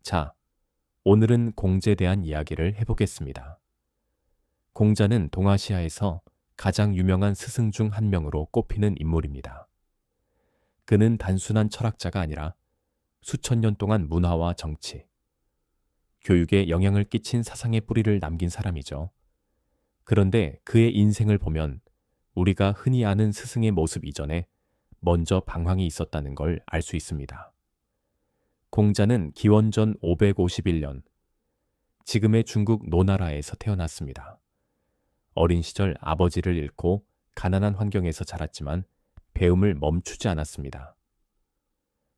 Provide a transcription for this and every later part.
자, 오늘은 공자에 대한 이야기를 해보겠습니다. 공자는 동아시아에서 가장 유명한 스승 중 한 명으로 꼽히는 인물입니다. 그는 단순한 철학자가 아니라 수천 년 동안 문화와 정치, 교육에 영향을 끼친 사상의 뿌리를 남긴 사람이죠. 그런데 그의 인생을 보면 우리가 흔히 아는 스승의 모습 이전에 먼저 방황이 있었다는 걸 알 수 있습니다. 공자는 기원전 551년, 지금의 중국 노나라에서 태어났습니다. 어린 시절 아버지를 잃고 가난한 환경에서 자랐지만 배움을 멈추지 않았습니다.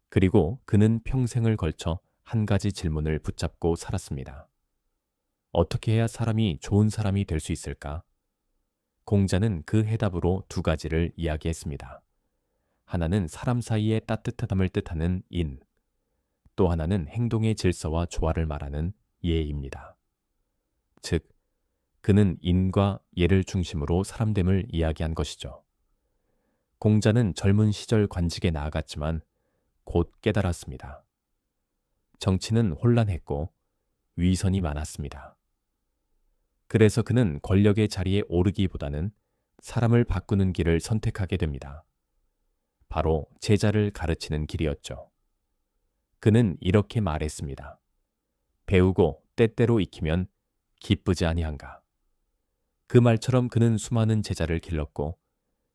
그리고 그는 평생을 걸쳐 한 가지 질문을 붙잡고 살았습니다. 어떻게 해야 사람이 좋은 사람이 될 수 있을까? 공자는 그 해답으로 두 가지를 이야기했습니다. 하나는 사람 사이의 따뜻함을 뜻하는 인, 또 하나는 행동의 질서와 조화를 말하는 예입니다. 즉, 그는 인과 예를 중심으로 사람됨을 이야기한 것이죠. 공자는 젊은 시절 관직에 나아갔지만 곧 깨달았습니다. 정치는 혼란했고 위선이 많았습니다. 그래서 그는 권력의 자리에 오르기보다는 사람을 바꾸는 길을 선택하게 됩니다. 바로 제자를 가르치는 길이었죠. 그는 이렇게 말했습니다. 배우고 때때로 익히면 기쁘지 아니한가. 그 말처럼 그는 수많은 제자를 길렀고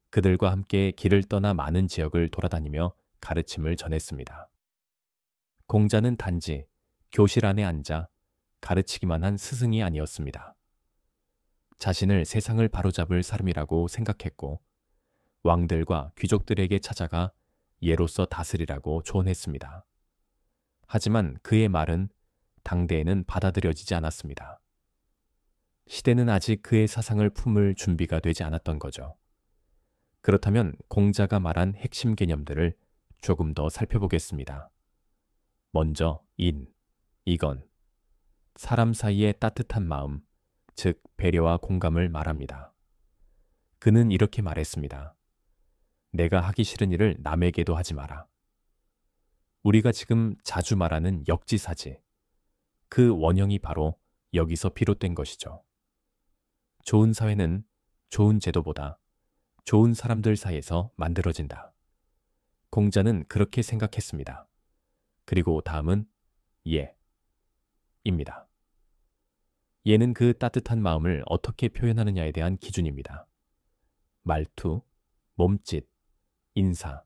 그들과 함께 길을 떠나 많은 지역을 돌아다니며 가르침을 전했습니다. 공자는 단지 교실 안에 앉아 가르치기만 한 스승이 아니었습니다. 자신을 세상을 바로잡을 사람이라고 생각했고 왕들과 귀족들에게 찾아가 예로서 다스리라고 조언했습니다. 하지만 그의 말은 당대에는 받아들여지지 않았습니다. 시대는 아직 그의 사상을 품을 준비가 되지 않았던 거죠. 그렇다면 공자가 말한 핵심 개념들을 조금 더 살펴보겠습니다. 먼저 이건 사람 사이의 따뜻한 마음, 즉 배려와 공감을 말합니다. 그는 이렇게 말했습니다. 내가 하기 싫은 일을 남에게도 하지 마라. 우리가 지금 자주 말하는 역지사지, 그 원형이 바로 여기서 비롯된 것이죠. 좋은 사회는 좋은 제도보다 좋은 사람들 사이에서 만들어진다. 공자는 그렇게 생각했습니다. 그리고 다음은 예입니다. 예는 그 따뜻한 마음을 어떻게 표현하느냐에 대한 기준입니다. 말투, 몸짓, 인사,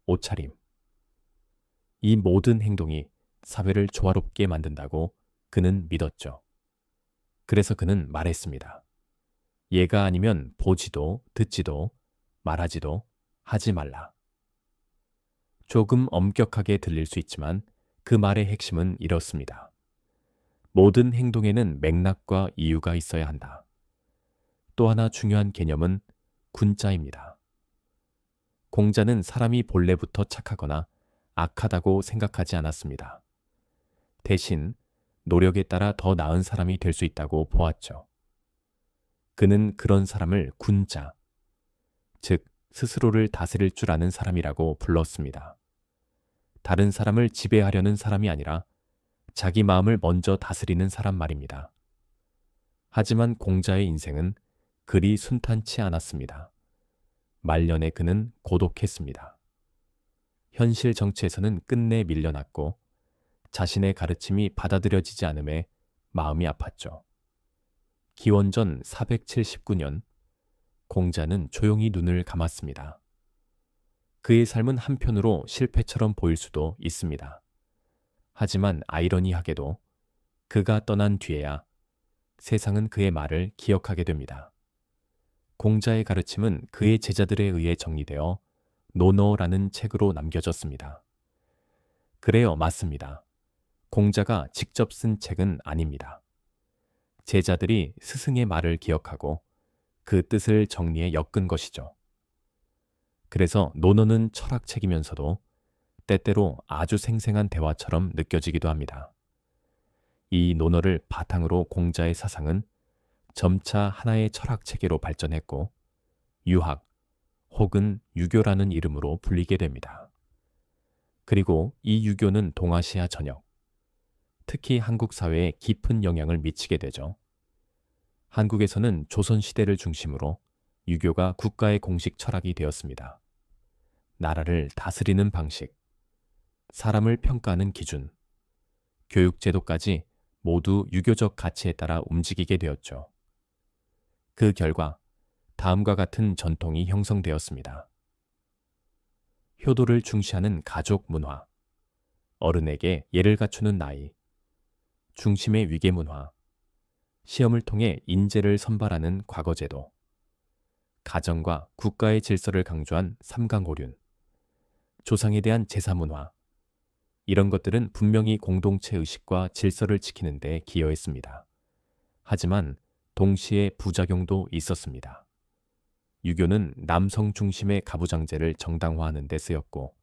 옷차림. 이 모든 행동이 사회를 조화롭게 만든다고 그는 믿었죠. 그래서 그는 말했습니다. 예가 아니면 보지도 듣지도 말하지도 하지 말라. 조금 엄격하게 들릴 수 있지만 그 말의 핵심은 이렇습니다. 모든 행동에는 맥락과 이유가 있어야 한다. 또 하나 중요한 개념은 군자입니다. 공자는 사람이 본래부터 착하거나 악하다고 생각하지 않았습니다. 대신 노력에 따라 더 나은 사람이 될 수 있다고 보았죠. 그는 그런 사람을 군자, 즉 스스로를 다스릴 줄 아는 사람이라고 불렀습니다. 다른 사람을 지배하려는 사람이 아니라 자기 마음을 먼저 다스리는 사람 말입니다. 하지만 공자의 인생은 그리 순탄치 않았습니다. 말년에 그는 고독했습니다. 현실 정치에서는 끝내 밀려났고 자신의 가르침이 받아들여지지 않음에 마음이 아팠죠. 기원전 479년 공자는 조용히 눈을 감았습니다. 그의 삶은 한편으로 실패처럼 보일 수도 있습니다. 하지만 아이러니하게도 그가 떠난 뒤에야 세상은 그의 말을 기억하게 됩니다. 공자의 가르침은 그의 제자들에 의해 정리되어 논어라는 책으로 남겨졌습니다. 그래요, 맞습니다. 공자가 직접 쓴 책은 아닙니다. 제자들이 스승의 말을 기억하고 그 뜻을 정리해 엮은 것이죠. 그래서 논어는 철학책이면서도 때때로 아주 생생한 대화처럼 느껴지기도 합니다. 이 논어를 바탕으로 공자의 사상은 점차 하나의 철학체계로 발전했고 유학 혹은 유교라는 이름으로 불리게 됩니다. 그리고 이 유교는 동아시아 전역, 특히 한국 사회에 깊은 영향을 미치게 되죠. 한국에서는 조선시대를 중심으로 유교가 국가의 공식 철학이 되었습니다. 나라를 다스리는 방식, 사람을 평가하는 기준, 교육제도까지 모두 유교적 가치에 따라 움직이게 되었죠. 그 결과 다음과 같은 전통이 형성되었습니다. 효도를 중시하는 가족 문화, 어른에게 예를 갖추는 나이, 중심의 위계 문화, 시험을 통해 인재를 선발하는 과거제도, 가정과 국가의 질서를 강조한 삼강오륜, 조상에 대한 제사 문화, 이런 것들은 분명히 공동체 의식과 질서를 지키는 데 기여했습니다. 하지만 동시에 부작용도 있었습니다. 유교는 남성 중심의 가부장제를 정당화하는 데 쓰였고,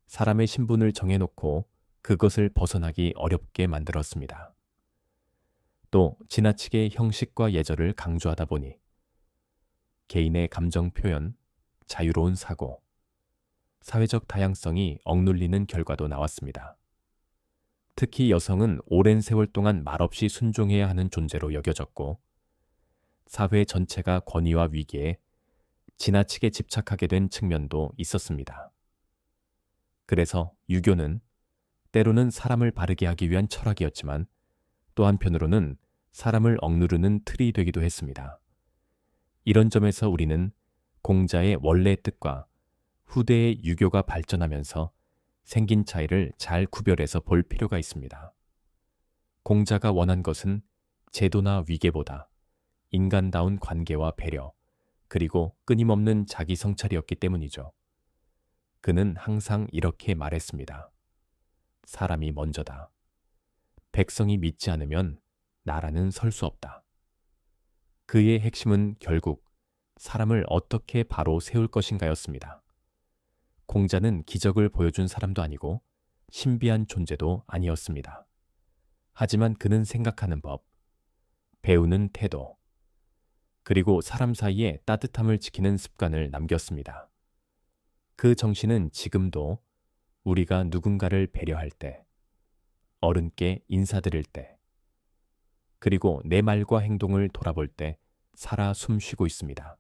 사람의 신분을 정해놓고 그것을 벗어나기 어렵게 만들었습니다. 또 지나치게 형식과 예절을 강조하다 보니 개인의 감정 표현, 자유로운 사고, 사회적 다양성이 억눌리는 결과도 나왔습니다. 특히 여성은 오랜 세월 동안 말없이 순종해야 하는 존재로 여겨졌고, 사회 전체가 권위와 위기에 지나치게 집착하게 된 측면도 있었습니다. 그래서 유교는 때로는 사람을 바르게 하기 위한 철학이었지만 또 한편으로는 사람을 억누르는 틀이 되기도 했습니다. 이런 점에서 우리는 공자의 원래의 뜻과 후대의 유교가 발전하면서 생긴 차이를 잘 구별해서 볼 필요가 있습니다. 공자가 원한 것은 제도나 위계보다 인간다운 관계와 배려, 그리고 끊임없는 자기 성찰이었기 때문이죠. 그는 항상 이렇게 말했습니다. 사람이 먼저다. 백성이 믿지 않으면 나라는 설 수 없다. 그의 핵심은 결국 사람을 어떻게 바로 세울 것인가였습니다. 공자는 기적을 보여준 사람도 아니고 신비한 존재도 아니었습니다. 하지만 그는 생각하는 법, 배우는 태도, 그리고 사람 사이에 따뜻함을 지키는 습관을 남겼습니다. 그 정신은 지금도 우리가 누군가를 배려할 때, 어른께 인사드릴 때, 그리고 내 말과 행동을 돌아볼 때 살아 숨쉬고 있습니다.